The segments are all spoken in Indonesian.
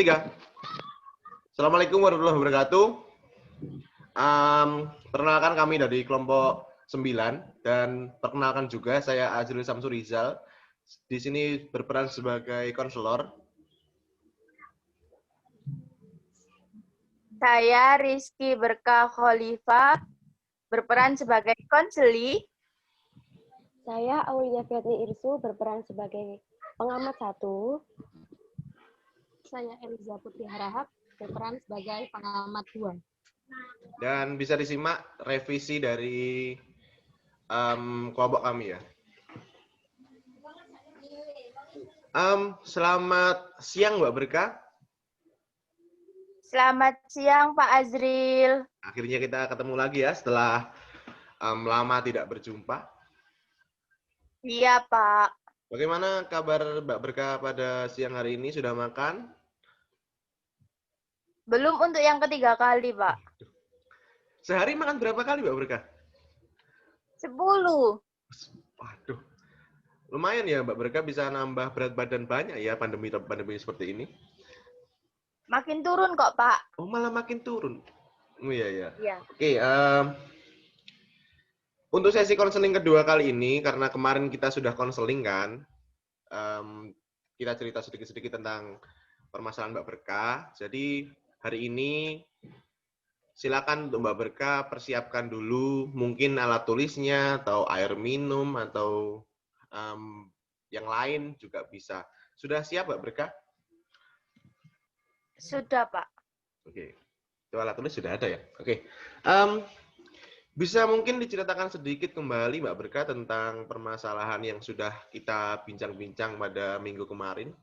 3. Assalamualaikum warahmatullahi wabarakatuh. Perkenalkan kami dari kelompok 9 dan perkenalkan juga saya Azril Samsurizal. Di sini berperan sebagai konselor. Saya Rizky Berkah Khalifah berperan sebagai konseli. Saya Aulia Fiatni Irsu berperan sebagai pengamat 1. Saya Eliza Putri Harahap berperan sebagai pengamat 2. Dan bisa disimak revisi dari kelompok kami ya. Selamat siang Mbak Berkah. Selamat siang Pak Azril. Akhirnya kita ketemu lagi ya setelah lama tidak berjumpa. Iya Pak. Bagaimana kabar Mbak Berkah pada siang hari ini? Sudah makan? Belum untuk yang ketiga kali Pak. Sehari makan berapa kali Mbak Berkah? 10. Waduh. Lumayan ya Mbak Berkah bisa nambah berat badan banyak ya pandemi seperti ini. Makin turun kok Pak. Oh malah makin turun. Oh iya ya. Iya. Oke, untuk sesi konseling kedua kali ini karena kemarin kita sudah konseling kan, kita cerita sedikit-sedikit tentang permasalahan Mbak Berkah. Jadi hari ini silakan untuk Mbak Berkah persiapkan dulu mungkin alat tulisnya atau air minum atau yang lain juga bisa. Sudah siap Mbak Berkah? Sudah Pak. Oke. Itu alat tulis sudah ada ya? Oke. Bisa mungkin diceritakan sedikit kembali Mbak Berkah tentang permasalahan yang sudah kita bincang-bincang pada minggu kemarin?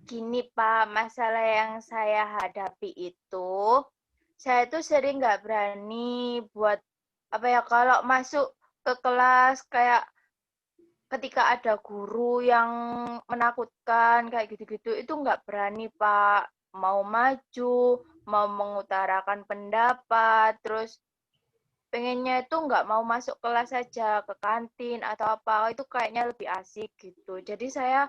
Gini Pak, masalah yang saya hadapi itu, saya tuh sering nggak berani buat, kalau masuk ke kelas kayak ketika ada guru yang menakutkan kayak gitu-gitu, itu nggak berani Pak. Mau maju, mau mengutarakan pendapat, terus pengennya itu nggak mau masuk kelas saja, ke kantin atau apa, itu kayaknya lebih asik gitu. Jadi saya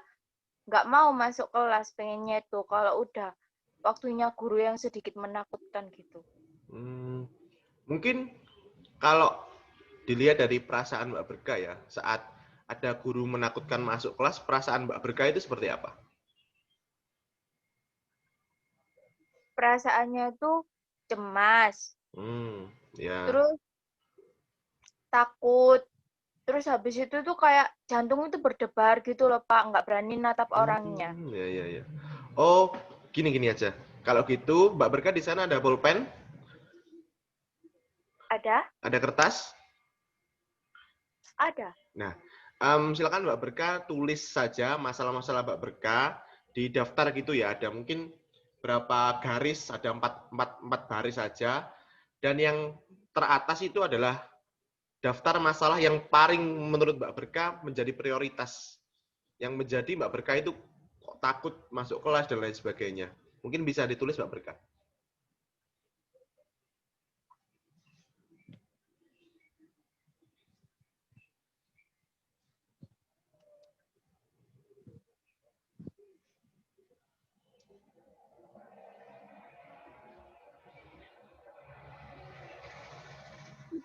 nggak mau masuk kelas, pengennya itu kalau udah waktunya guru yang sedikit menakutkan gitu. Mungkin kalau dilihat dari perasaan Mbak Berkah ya, saat ada guru menakutkan masuk kelas, perasaan Mbak Berkah itu seperti apa? Perasaannya itu cemas, Ya. terus takut, terus habis itu tuh kayak jantung itu berdebar gitu loh Pak, nggak berani natap orangnya. Ya. Oh, gini aja. Kalau gitu, Mbak Berkah di sana ada pulpen? Ada? Ada kertas? Ada. Nah, silakan Mbak Berkah tulis saja masalah-masalah Mbak Berkah di daftar gitu ya. Ada mungkin berapa garis, ada empat baris saja. Dan yang teratas itu adalah daftar masalah yang paling menurut Mbak Berkah menjadi prioritas. Yang menjadi Mbak Berkah itu kok takut masuk kelas dan lain sebagainya. Mungkin bisa ditulis Mbak Berkah.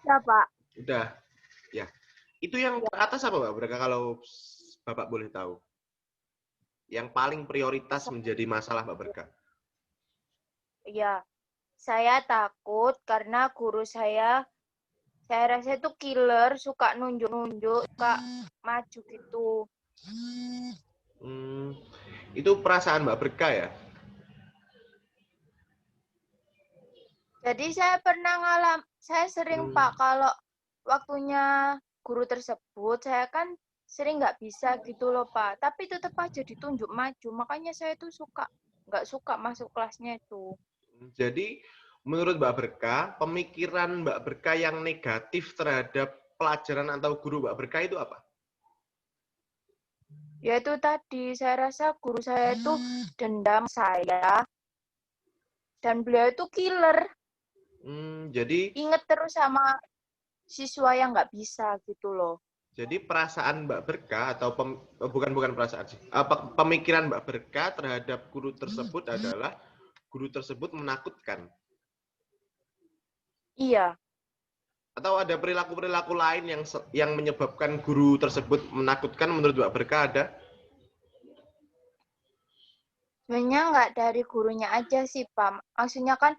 Udah Pak. Udah. Ya. Itu yang teratas apa Mbak Berkah kalau Bapak boleh tahu? Yang paling prioritas menjadi masalah Mbak Berkah. Iya, saya takut karena guru saya rasa itu killer, suka nunjuk-nunjuk, suka maju gitu. Itu perasaan Mbak Berkah ya? Jadi saya sering Pak, kalau waktunya guru tersebut, saya kan sering nggak bisa gitu loh Pak. Tapi tetap aja ditunjuk maju, makanya saya tuh nggak suka masuk kelasnya itu. Jadi menurut Mbak Berkah, pemikiran Mbak Berkah yang negatif terhadap pelajaran atau guru Mbak Berkah itu apa? Ya itu tadi, saya rasa guru saya itu dendam saya, dan beliau itu killer. Jadi Ingat terus sama siswa yang nggak bisa gitu loh. Jadi perasaan Mbak Berkah atau bukan perasaan sih. Pemikiran Mbak Berkah terhadap guru tersebut adalah guru tersebut menakutkan. Iya. Atau ada perilaku-perilaku lain yang menyebabkan guru tersebut menakutkan menurut Mbak Berkah ada? Sebenarnya nggak dari gurunya aja sih, Pak. Maksudnya kan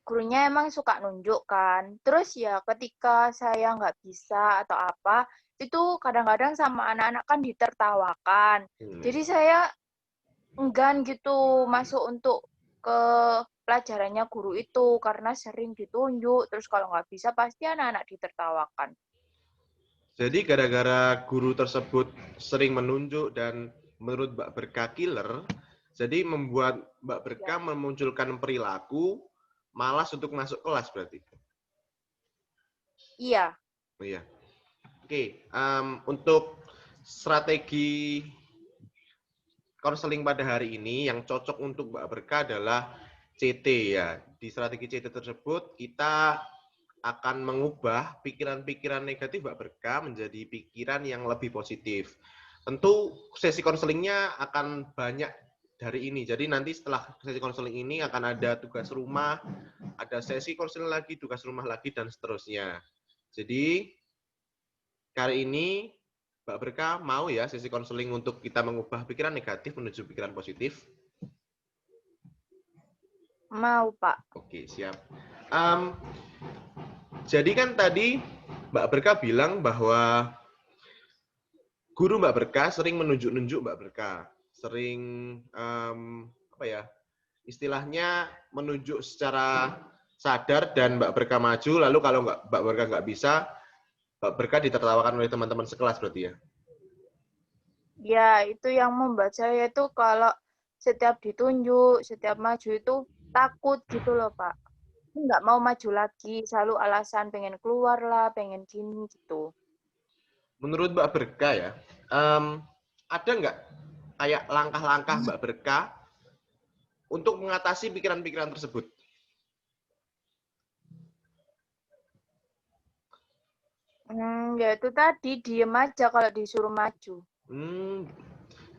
gurunya emang suka nunjuk kan. Terus ya ketika saya nggak bisa atau apa, itu kadang-kadang sama anak-anak kan ditertawakan. Jadi saya enggan gitu masuk untuk ke pelajarannya guru itu karena sering ditunjuk. Terus kalau nggak bisa pasti anak-anak ditertawakan. Jadi gara-gara guru tersebut sering menunjuk dan menurut Mbak Berkah killer, jadi membuat Mbak Berkah memunculkan perilaku malas untuk masuk kelas berarti. Iya. Iya. Oke, untuk strategi konseling pada hari ini yang cocok untuk Mbak Berkah adalah CT ya. Di strategi CT tersebut kita akan mengubah pikiran-pikiran negatif Mbak Berkah menjadi pikiran yang lebih positif. Tentu sesi konselingnya akan banyak dari ini. Jadi nanti setelah sesi konseling ini akan ada tugas rumah, ada sesi konseling lagi, tugas rumah lagi, dan seterusnya. Jadi kali ini Mbak Berkah mau ya sesi konseling untuk kita mengubah pikiran negatif menuju pikiran positif? Mau, Pak. Oke, siap. Jadi kan tadi Mbak Berkah bilang bahwa guru Mbak Berkah sering menunjuk-nunjuk Mbak Berkah, sering apa ya, istilahnya menunjuk secara sadar dan Mbak Berkah maju, lalu kalau Mbak Berkah nggak bisa, Mbak Berkah ditertawakan oleh teman-teman sekelas berarti ya? Ya, itu yang membuat saya itu kalau setiap ditunjuk, setiap maju itu takut gitu loh, Pak. Nggak mau maju lagi, selalu alasan pengen keluar lah, pengen gini gitu. Menurut Mbak Berkah ya, ada nggak kayak langkah-langkah Mbak Berkah untuk mengatasi pikiran-pikiran tersebut? Ya itu tadi, diem aja kalau disuruh maju.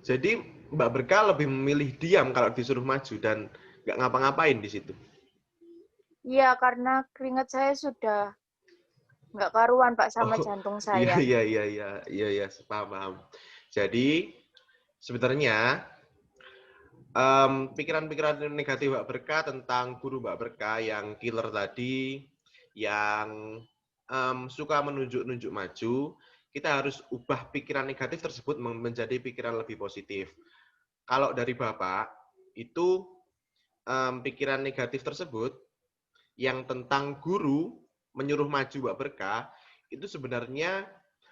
Jadi Mbak Berkah lebih memilih diam kalau disuruh maju dan nggak ngapa-ngapain di situ. Iya, karena keringat saya sudah nggak karuan, Pak, sama jantung saya. Iya, paham. Jadi sebenarnya pikiran-pikiran negatif Mbak Berkah tentang guru Mbak Berkah yang killer tadi, yang suka menunjuk-nunjuk maju, kita harus ubah pikiran negatif tersebut menjadi pikiran lebih positif. Kalau dari Bapak, itu pikiran negatif tersebut yang tentang guru menyuruh maju Mbak Berkah, itu sebenarnya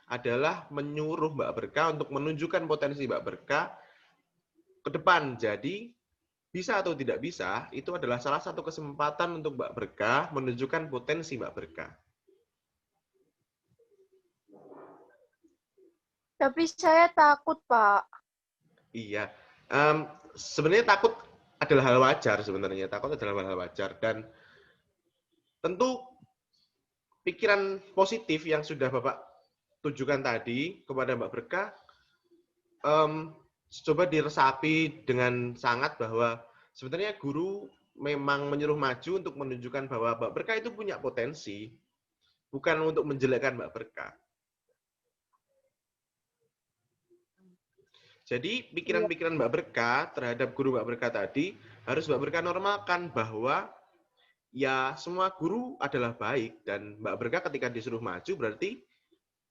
adalah menyuruh Mbak Berkah untuk menunjukkan potensi Mbak Berkah ke depan. Jadi, bisa atau tidak bisa, itu adalah salah satu kesempatan untuk Mbak Berkah menunjukkan potensi Mbak Berkah. Tapi saya takut, Pak. Iya. Sebenarnya takut adalah hal wajar sebenarnya. Takut adalah hal wajar. Dan tentu pikiran positif yang sudah Bapak tujukan tadi kepada Mbak Berkah, coba diresapi dengan sangat bahwa sebenarnya guru memang menyuruh maju untuk menunjukkan bahwa Mbak Berkah itu punya potensi, bukan untuk menjelekkan Mbak Berkah. Jadi pikiran-pikiran Mbak Berkah terhadap guru Mbak Berkah tadi harus Mbak Berkah normalkan bahwa ya semua guru adalah baik dan Mbak Berkah ketika disuruh maju berarti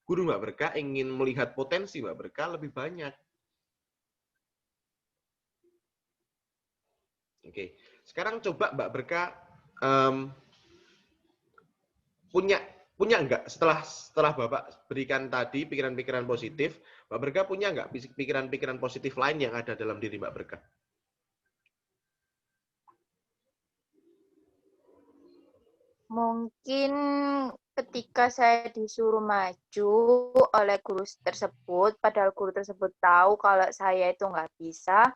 guru Mbak Berkah ingin melihat potensi Mbak Berkah lebih banyak. Oke, sekarang coba Mbak Berkah punya nggak setelah Bapak berikan tadi pikiran-pikiran positif, Mbak Berkah punya nggak pikiran-pikiran positif lain yang ada dalam diri Mbak Berkah? Mungkin ketika saya disuruh maju oleh guru tersebut, padahal guru tersebut tahu kalau saya itu nggak bisa,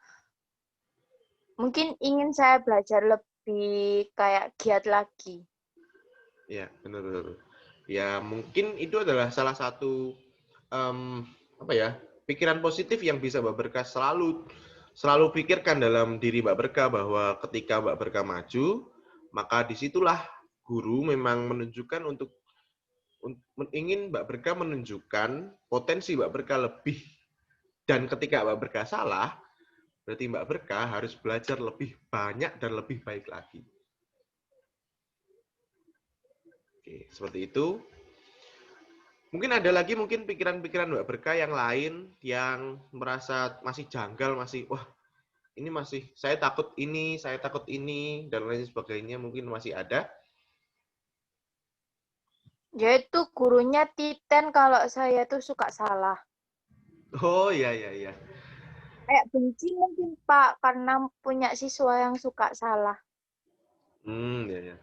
mungkin ingin saya belajar lebih kayak giat lagi. Ya, benar. Ya, mungkin itu adalah salah satu apa ya, pikiran positif yang bisa Mbak Berkah selalu pikirkan dalam diri Mbak Berkah, bahwa ketika Mbak Berkah maju, maka disitulah guru memang menunjukkan ingin Mbak Berkah menunjukkan potensi Mbak Berkah lebih. Dan ketika Mbak Berkah salah, berarti Mbak Berkah harus belajar lebih banyak dan lebih baik lagi. Oke, seperti itu. Mungkin ada lagi pikiran-pikiran Mbak Berkah yang lain yang merasa masih janggal, wah ini masih, saya takut ini, dan lain sebagainya, mungkin masih ada. Yaitu gurunya titen kalau saya tuh suka salah. Oh iya. Kayak benci mungkin Pak, karena punya siswa yang suka salah. Ya.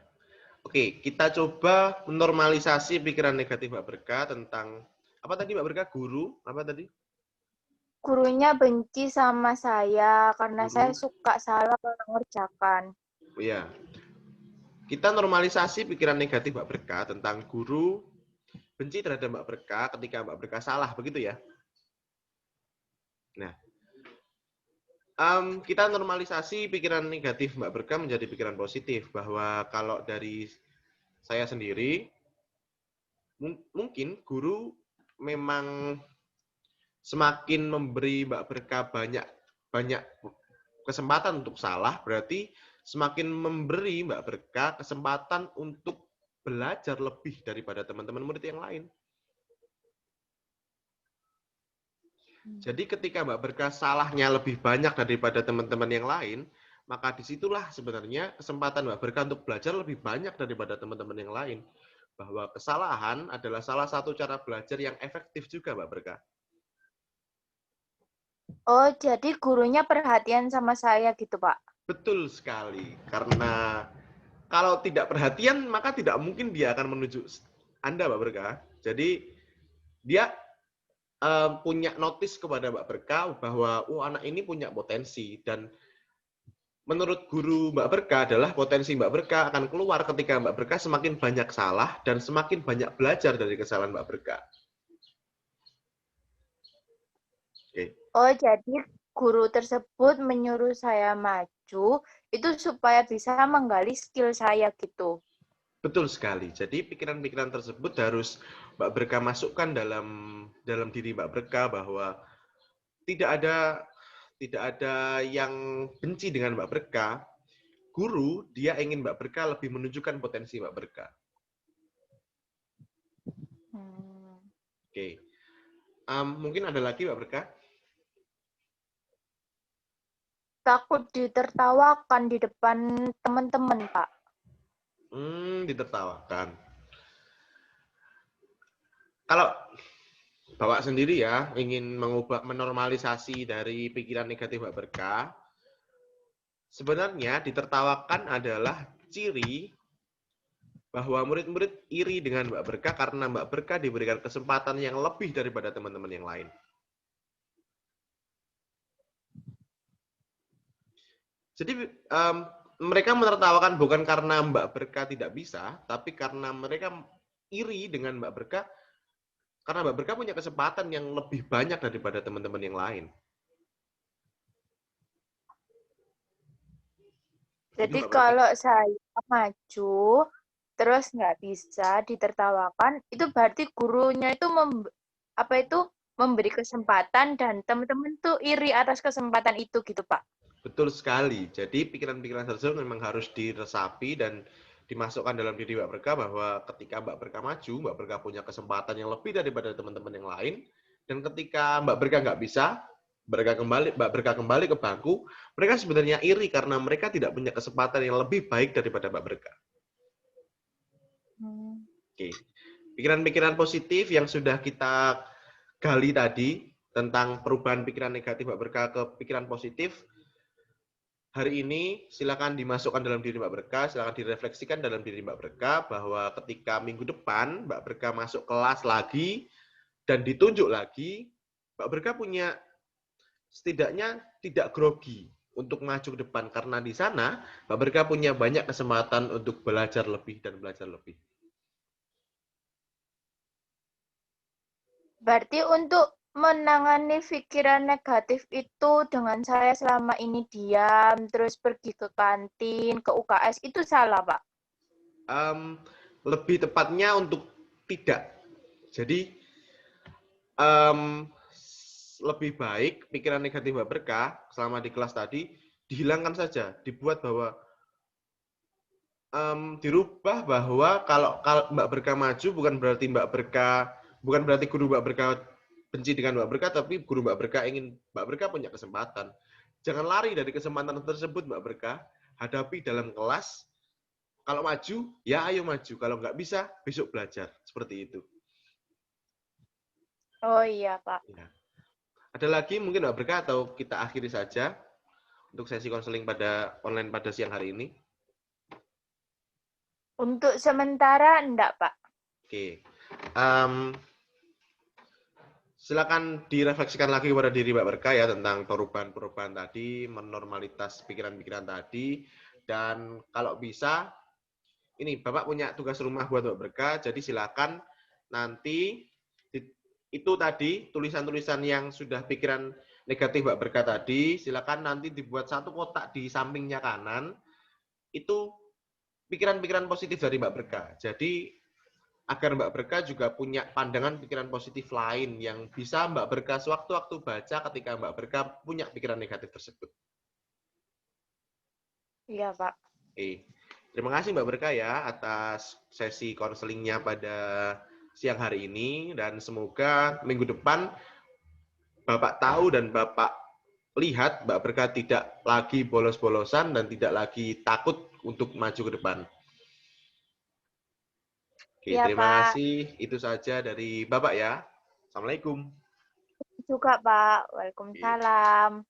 Oke, kita coba menormalisasi pikiran negatif Mbak Berkah tentang, apa tadi Mbak Berkah? Guru? Apa tadi? Gurunya benci sama saya karena saya Guru. suka salah kalau mengerjakan. Iya. Kita normalisasi pikiran negatif Mbak Berkah tentang guru benci terhadap Mbak Berkah ketika Mbak Berkah salah, begitu ya? Nah, kita normalisasi pikiran negatif Mbak Berkah menjadi pikiran positif, bahwa kalau dari saya sendiri, mungkin guru memang semakin memberi Mbak Berkah banyak kesempatan untuk salah, berarti semakin memberi Mbak Berkah kesempatan untuk belajar lebih daripada teman-teman murid yang lain. Jadi ketika Mbak Berkah salahnya lebih banyak daripada teman-teman yang lain, maka disitulah sebenarnya kesempatan Mbak Berkah untuk belajar lebih banyak daripada teman-teman yang lain. Bahwa kesalahan adalah salah satu cara belajar yang efektif juga, Mbak Berkah. Oh, jadi gurunya perhatian sama saya gitu, Pak? Betul sekali. Karena kalau tidak perhatian, maka tidak mungkin dia akan menuju Anda, Mbak Berkah. Jadi dia punya notice kepada Mbak Berkah bahwa anak ini punya potensi, dan menurut guru Mbak Berkah adalah potensi Mbak Berkah akan keluar ketika Mbak Berkah semakin banyak salah dan semakin banyak belajar dari kesalahan Mbak Berkah. Oke. Oh, jadi guru tersebut menyuruh saya maju itu supaya bisa menggali skill saya gitu. Betul sekali. Jadi pikiran-pikiran tersebut harus Mbak Berkah masukkan dalam diri Mbak Berkah, bahwa tidak ada yang benci dengan Mbak Berkah. Guru, dia ingin Mbak Berkah lebih menunjukkan potensi Mbak Berkah. Oke. Mungkin ada lagi Mbak Berkah? Takut ditertawakan di depan teman-teman, Pak. Ditertawakan. Kalau Bapak sendiri ya ingin menormalisasi dari pikiran negatif Mbak Berkah, sebenarnya ditertawakan adalah ciri bahwa murid-murid iri dengan Mbak Berkah karena Mbak Berkah diberikan kesempatan yang lebih daripada teman-teman yang lain. Jadi mereka menertawakan bukan karena Mbak Berkah tidak bisa, tapi karena mereka iri dengan Mbak Berkah, karena Mbak Berkah punya kesempatan yang lebih banyak daripada teman-teman yang lain. Jadi kalau saya maju, terus nggak bisa ditertawakan, itu berarti gurunya itu memberi kesempatan dan teman-teman tuh iri atas kesempatan itu gitu, Pak. Betul sekali. Jadi pikiran-pikiran tersebut memang harus diresapi dan dimasukkan dalam diri Mbak Berkah, bahwa ketika Mbak Berkah maju, Mbak Berkah punya kesempatan yang lebih daripada teman-teman yang lain. Dan ketika Mbak Berkah nggak bisa, Mbak Berkah kembali ke bangku, mereka sebenarnya iri karena mereka tidak punya kesempatan yang lebih baik daripada Mbak Berkah. Oke. Pikiran-pikiran positif yang sudah kita gali tadi tentang perubahan pikiran negatif Mbak Berkah ke pikiran positif, hari ini silakan dimasukkan dalam diri Mbak Berkah, silakan direfleksikan dalam diri Mbak Berkah, bahwa ketika minggu depan Mbak Berkah masuk kelas lagi dan ditunjuk lagi, Mbak Berkah punya setidaknya tidak grogi untuk maju ke depan, karena di sana Mbak Berkah punya banyak kesempatan untuk belajar lebih dan belajar lebih. Berarti untuk menangani pikiran negatif itu dengan saya selama ini diam, terus pergi ke kantin, ke UKS, itu salah, Pak? Lebih tepatnya untuk tidak. Jadi, lebih baik pikiran negatif Mbak Berkah selama di kelas tadi dihilangkan saja, dibuat bahwa dirubah bahwa kalau Mbak Berkah maju bukan berarti guru Mbak Berkah benci dengan Mbak Berkah, tapi guru Mbak Berkah ingin Mbak Berkah punya kesempatan. Jangan lari dari kesempatan tersebut Mbak Berkah, hadapi dalam kelas. Kalau maju, ya ayo maju. Kalau nggak bisa, besok belajar. Seperti itu. Oh iya, Pak. Ya. Ada lagi mungkin Mbak Berkah atau kita akhiri saja untuk sesi konseling online pada siang hari ini? Untuk sementara enggak, Pak. Oke. Silakan direfleksikan lagi kepada diri Mbak Berkah ya tentang perubahan-perubahan tadi, menormalitas pikiran-pikiran tadi, dan kalau bisa, ini Bapak punya tugas rumah buat Mbak Berkah, jadi silakan nanti itu tadi tulisan-tulisan yang sudah pikiran negatif Mbak Berkah tadi, silakan nanti dibuat satu kotak di sampingnya kanan, itu pikiran-pikiran positif dari Mbak Berkah. Jadi agar Mbak Berkah juga punya pandangan pikiran positif lain yang bisa Mbak Berkah sewaktu-waktu baca ketika Mbak Berkah punya pikiran negatif tersebut. Iya, Pak. Oke. Terima kasih Mbak Berkah ya atas sesi konselingnya pada siang hari ini dan semoga minggu depan Bapak tahu dan Bapak lihat Mbak Berkah tidak lagi bolos-bolosan dan tidak lagi takut untuk maju ke depan. Oke, Iya, terima Pak. kasih. Itu saja dari Bapak ya. Assalamualaikum. Juga, Pak. Oke. Waalaikumsalam.